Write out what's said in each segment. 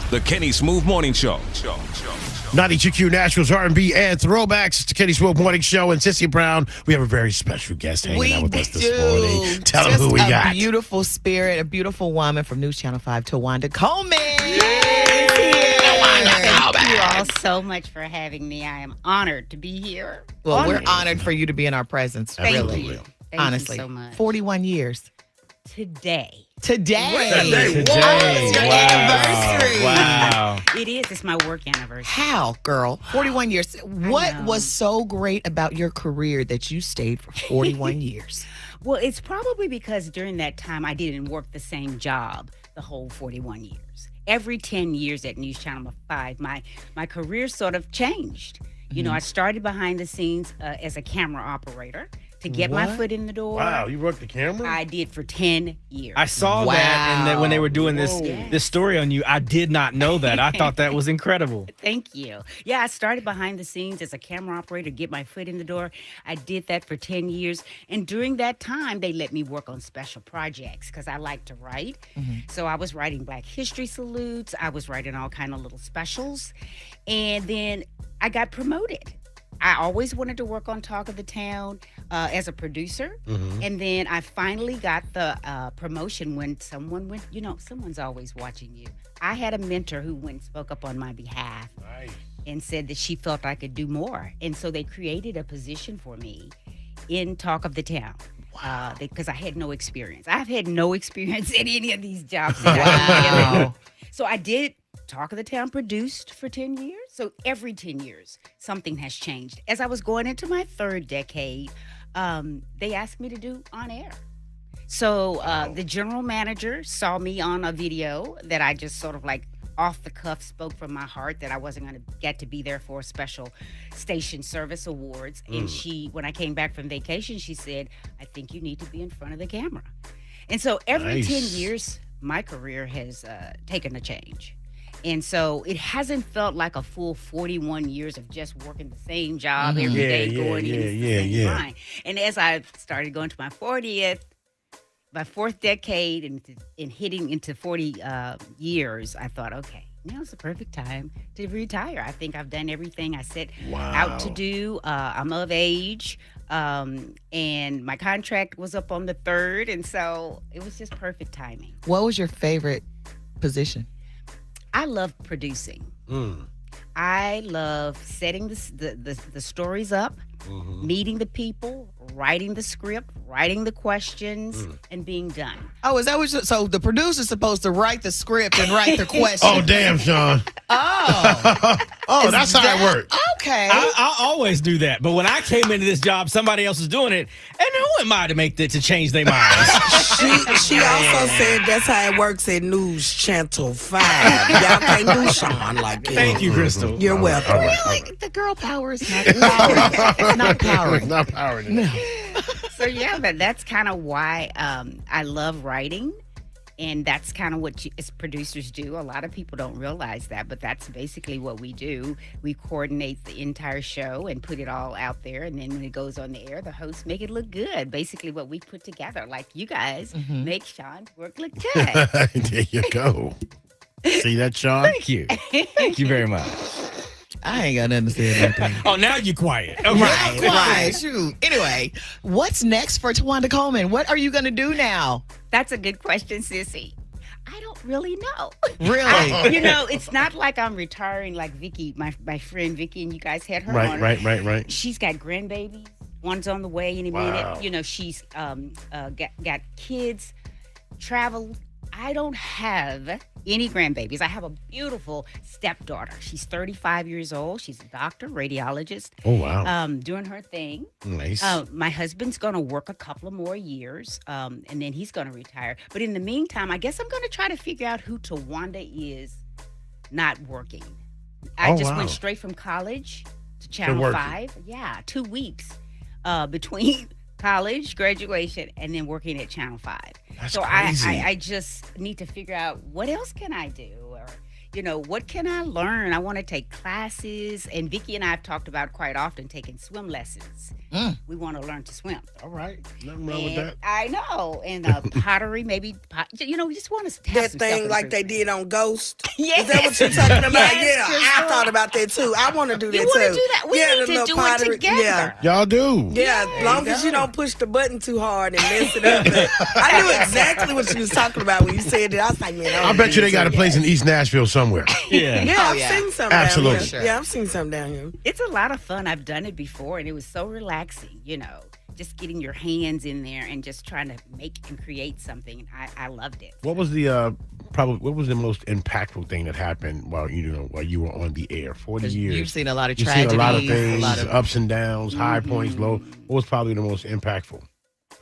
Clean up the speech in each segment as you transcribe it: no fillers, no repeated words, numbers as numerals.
The Kenny Smooth Morning Show. 92Q Nationals R&B and throwbacks. It's the Kenny Smooth Morning Show and Sissy Brown. We have a very special guest hanging out with us this morning. Tell them who we got. A beautiful spirit, a beautiful woman from News Channel 5, Tuwanda Coleman. Thank you all so much for having me. I am honored to be here. Well, we're honored for you to be in our presence. Thank Really. you. Thank Honestly. you so much. 41 years. Today. Today. Wow. It's your anniversary. Wow. It is. It's my work anniversary. How, girl? 41 years. What know. was so great about your career that you stayed for 41 years? Well, it's probably because during that time I didn't work the same job the whole 41 years. Every 10 years at News Channel 5, my career sort of changed. You know, I started behind the scenes as a camera operator to get my foot in the door. Wow, you worked the camera? I did for 10 years. I saw that, and when they were doing this story on you, I did not know that. I thought that was incredible. Thank you. Yeah, I started behind the scenes as a camera operator, get my foot in the door. I did that for 10 years. And during that time, they let me work on special projects because I like to write. So I was writing Black History salutes. I was writing all kind of little specials. And then I got promoted. I always wanted to work on Talk of the Town as a producer. And then I finally got the promotion when someone went, someone's always watching you. I had a mentor who went and spoke up on my behalf and said that she felt I could do more. And so they created a position for me in Talk of the Town. Because I had no experience. I've had no experience in any of these jobs. Wow. So I did Talk of the Town produced for 10 years. So every 10 years, something has changed. As I was going into my third decade, they asked me to do on air. So the general manager saw me on a video that I just sort of like off the cuff spoke from my heart that I wasn't going to get to be there for a special station service awards. And when I came back from vacation, she said, I think you need to be in front of the camera. And so every 10 years, my career has taken a change. And so it hasn't felt like a full 41 years of just working the same job every day, going in the same line. And as I started going to my 40th, my fourth decade and hitting into 40 years, I thought, okay, now's the perfect time to retire. I think I've done everything I set out to do. I'm of age, and my contract was up on the 3rd, and so it was just perfect timing. What was your favorite position? I love producing. I love setting the stories up, meeting the people, writing the script, writing the questions, and being done. Oh, is that what? So the producer's supposed to write the script and write the questions? Oh, damn, Sean. Oh, that's how it works. Okay. I always do that, but when I came into this job, somebody else was doing it, and who am I to change their minds? She also said that's how it works at News Channel 5. Y'all can't do Sean like that. Thank you, Crystal. You're welcome. Really? The girl power is not powering. It's not powering. It's not powering. No. So yeah, that's kind of why I love writing. And that's kind of what as producers do. A lot of people don't realize that, but that's basically what we do. We coordinate the entire show and put it all out there. And then when it goes on the air, the hosts make it look good. Basically what we put together, like you guys make Sean's work look good. There you go. See that, Sean? Thank you. Thank you very much. I ain't got nothing to say about that. Oh, now you quiet. Okay. Right. Shoot. Anyway, what's next for Tuwanda Coleman? What are you going to do now? That's a good question, Sissy. I don't really know. Really? It's not like I'm retiring like Vicky, my friend Vicky, and you guys had her on. Right. She's got grandbabies. One's on the way in a minute. She's got kids, travel. I don't have any grandbabies. I have a beautiful stepdaughter. She's 35 years old. She's a doctor, radiologist. Oh, wow. Doing her thing. Nice. My husband's going to work a couple of more years, and then he's going to retire. But in the meantime, I guess I'm going to try to figure out who Tuwanda is not working. I went straight from college to Channel 5. Yeah, 2 weeks between college, graduation, and then working at Channel 5. That's so crazy. I just need to figure out what else can I do, or what can I learn? I want to take classes. And Vicki and I have talked about quite often taking swim lessons. We want to learn to swim. All right. Nothing wrong with And that. I know. And pottery, maybe. We just want to have That some thing like they self-improvement. did on Ghost. Yes. Is that what you're talking about? Yes, I thought about that too. I want to do that You too. want to do that? We yeah, need the to little do pottery. it together. Yeah. Y'all do. Yeah, as long as you don't push the button too hard and mess it up. I knew exactly what you was talking about when you said it. I was like, man, I bet you they got a place in East Nashville somewhere. Yeah. Yeah, Oh, I've yeah. seen some Absolutely. down here. Yeah, I've seen some down here. It's a lot of fun. I've done it before, and it was so relaxing, just getting your hands in there and just trying to make and create something. I loved it. What was the what was the most impactful thing that happened while you were on the air? 40 years. You've seen a lot of You've tragedies. seen a lot of things, a lot of- ups and downs, high points, low. What was probably the most impactful?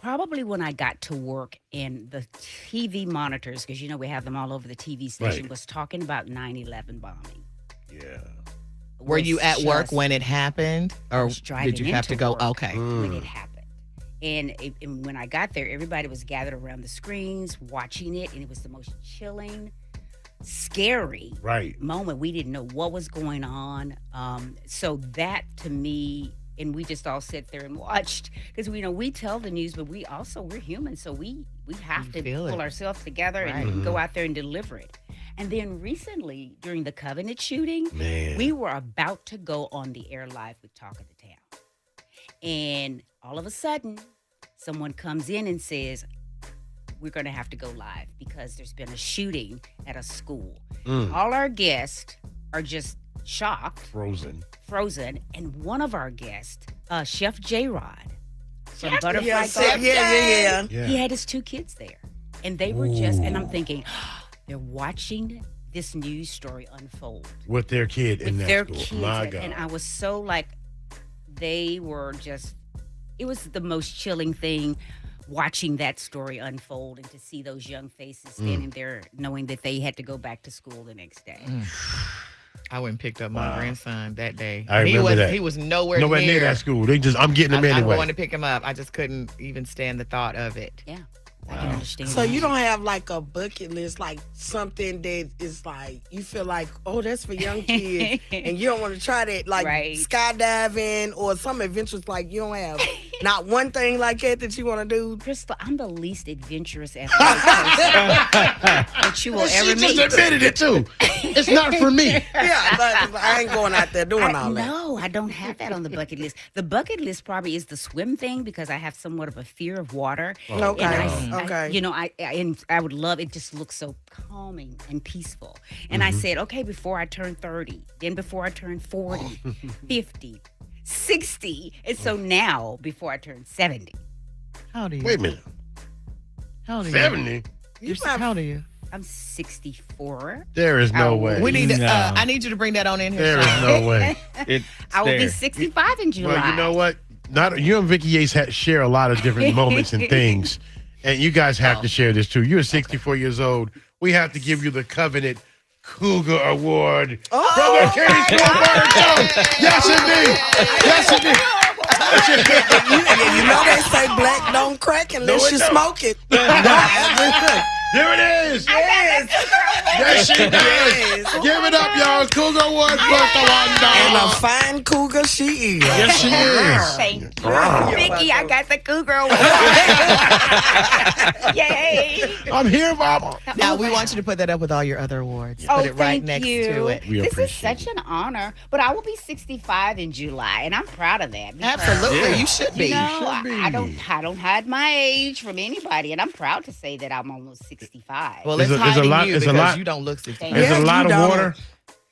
Probably when I got to work and the TV monitors, because we have them all over the TV station, Right. was talking about 9/11 bombing. Yeah. Were you at work when it happened, or was driving did you have to into go? work. Okay. when it happened? And when I got there, everybody was gathered around the screens watching it, and it was the most chilling, scary Right. moment. We didn't know what was going on. So that to me, and we just all sat there and watched, because we tell the news, but we're human, so we have to feel it. pull ourselves together and go out there and deliver it. And then recently, during the Covenant shooting, Man. we were about to go on the air live with Talk of the Town. And all of a sudden, someone comes in and says, we're going to have to go live because there's been a shooting at a school. All our guests are just shocked, Frozen. frozen. And one of our guests, Chef J-Rod from Yeah, Butterfly so, Garden, yeah. Yeah. he had his 2 kids there. And they were and I'm thinking, they're watching this news story unfold. With their kid in With that their school. kids. My God. And I was so they were just, it was the most chilling thing watching that story unfold and to see those young faces standing there knowing that they had to go back to school the next day. I went and picked up my grandson that day. I remember that. He was nowhere Nowhere near that school. I'm getting them I'm anyway. going to pick him up. I just couldn't even stand the thought of it. Yeah, I can understand. So that. you don't have like a bucket list, like something that is like you feel like, oh, that's for young kids, and you don't want to try that, like Right. skydiving or some adventures. Like you don't have not one thing like that you want to do. Crystal, I'm the least adventurous athletic person that you will She ever just meet. admitted it too. It's not for me. Yeah, but I ain't going out there doing all that. No, I don't have that on the bucket list. The bucket list probably is the swim thing because I have somewhat of a fear of water. Okay, And okay. I would love it. Just looks so calming and peaceful. And I said, okay, before I turn 30, then before I turn 40, 50, 60, and so now before I turn 70. How old are you? Wait a minute. How old are you? 70? How old are you? I'm 64. There is no Oh, way. We need to. No. I need you to bring that on in here. There is Sean. no way. I will be 65 in July. Well, you know what? Not you and Vicky Yates share a lot of different moments and things, and you guys have to share this too. You're 64 years old. We have to give you the Covenant Cougar Award from the Katie School Morning Show. Yes, indeed. Yes, indeed. You know they say black don't crack unless No, it you don't. smoke it. There it is. Yes, she does. Yes. Give it up, y'all. Cougar Award for And a Tuwanda. fine cougar she is. Yes, she is. Thank you. Vicky, I got the Cougar Award. Yay. I'm here, Mama. Now we want you to put that up with all your other awards. Oh, Put it right thank next you. to it. We This is appreciate such an honor, but I will be 65 in July, and I'm proud of that. because, Absolutely, you should be. You know, should I be. don't hide my age from anybody, and I'm proud to say that I'm almost 65. Well, It's it's a- it's a hiding lot- you it's a because lot- you don't look 65. There's Yeah, a lot you of don't. water.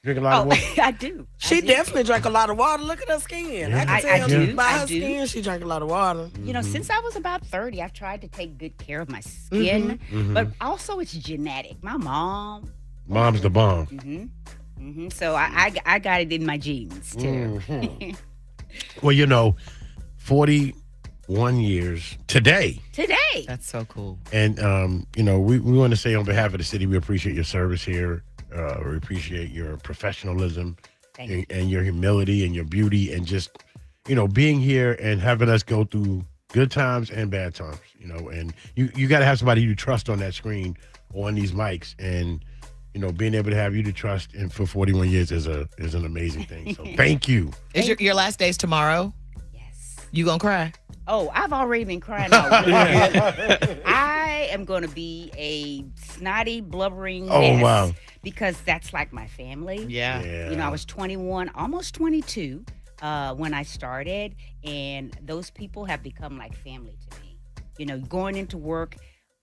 Drink a lot of water. I do. She I do. definitely drank a lot of water. Look at her skin. I I can tell do. by I her do. skin she drank a lot of water. You know, since I was about 30, I've tried to take good care of my skin, but also it's genetic. My mom. Mom's the bomb. So I got it in my genes too. Well, 41 years today. Today. That's so cool. And, we want to say on behalf of the city, we appreciate your service here. We appreciate your professionalism Thank you. and your humility and your beauty and just, being here and having us go through good times and bad times, and you got to have somebody you trust on that screen or on these mics. And, being able to have you to trust and for 41 years is an amazing thing. So thank you. Is your last day's tomorrow? Yes. You gonna cry? Oh, I've already been crying out. I am going to be a snotty, blubbering mess wow. because that's like my family. Yeah. I was 21, almost 22 when I started, and those people have become like family to me. Going into work,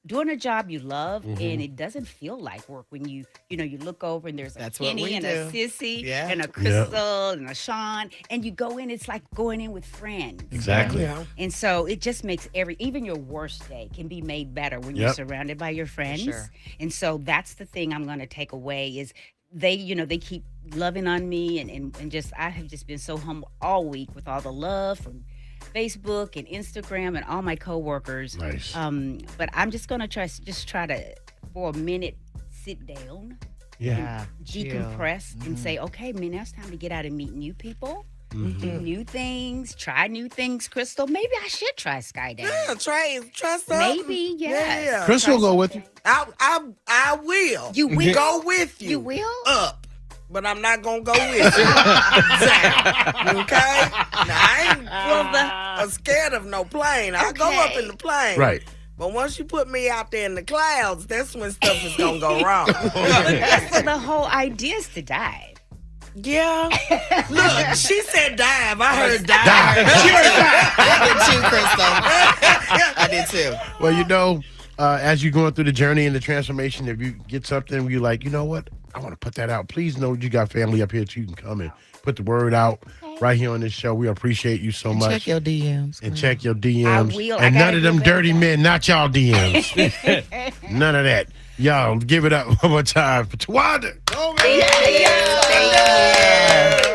doing a job you love, and it doesn't feel like work when you look over and there's a That's what Kenny we and do. a Sissy Yeah. and a Crystal and a Sean, and you go in, it's like going in with friends. Exactly. Yeah. And so it just makes even your worst day can be made better when you're Yep. surrounded by your friends. sure. And so that's the thing I'm going to take away is they keep loving on me and just I have just been so humble all week with all the love from Facebook and Instagram and all my coworkers. Nice. But I'm just going to try to for a minute sit down, Yeah. decompress, and say, okay, man, now it's time to get out and meet new people. Do new things, try new things, Crystal. Maybe I should try skydiving. Yeah, try something. Maybe, yes. Yeah. Chris will go with you. I will. You will? Go with you. You will? Up. But I'm not going to go with you. Down. Okay? Now, I ain't scared of no plane. I go up in the plane. Right. But once you put me out there in the clouds, that's when stuff is going to go wrong. So the whole idea is to dive. Yeah. Look, she said dive. I heard dive. I did too, Crystal. I did too. Well, as you're going through the journey and the transformation, if you get something where you're like, you know what, I want to put that out. Please know you got family up here too. You can come and put the word out right here on this show. We appreciate you so much. Check your DMs. And check your DMs. I will. I And gotta none of them do better dirty job. men, not y'all DMs. None of that. Y'all, give it up one more time for Tuwanda Coleman. Thank you.